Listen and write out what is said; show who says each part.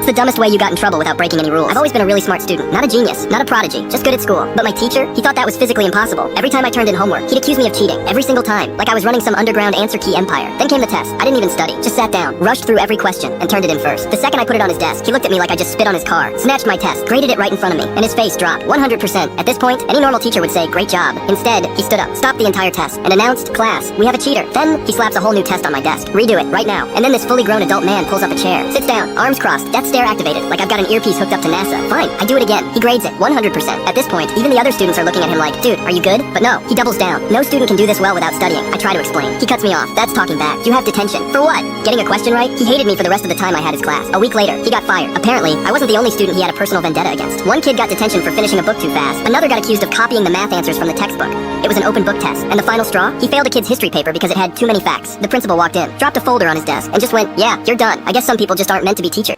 Speaker 1: What's the dumbest way you got in trouble without breaking any rules? I've always been a really smart student. Not a genius, not a prodigy, just good at school. But my teacher, he thought that was physically impossible. Every time I turned in homework, he'd accuse me of cheating. Every single time. Like I was running some underground answer key empire. Then came the test. I didn't even study. Just sat down, rushed through every question, and turned it in first. The second I put it on his desk, he looked at me like I just spit on his car, snatched my test, graded it right in front of me, and his face dropped. 100%. At this point, any normal teacher would say, great job. Instead, he stood up, stopped the entire test, and announced, class, we have a cheater. Then, he slaps a whole new test on my desk. Redo it, right now. And then this fully grown adult man pulls up a chair, sits down, arms crossed, death stare activated, like I've got an earpiece hooked up to NASA. Fine, I do it again. He grades it, 100%. At this point, even the other students are looking at him like, dude, are you good? But no, he doubles down. No student can do this well without studying. I try to explain. He cuts me off. That's talking back. You have detention. For what? Getting a question right? He hated me for the rest of the time I had his class. A week later, he got fired. Apparently, I wasn't the only student he had a personal vendetta against. One kid got detention for finishing a book too fast. Another got accused of copying the math answers from the textbook. It was an open book test. And the final straw? He failed a kid's history paper because it had too many facts. The principal walked in, dropped a folder on his desk, and just went, yeah, you're done. I guess some people just aren't meant to be teachers.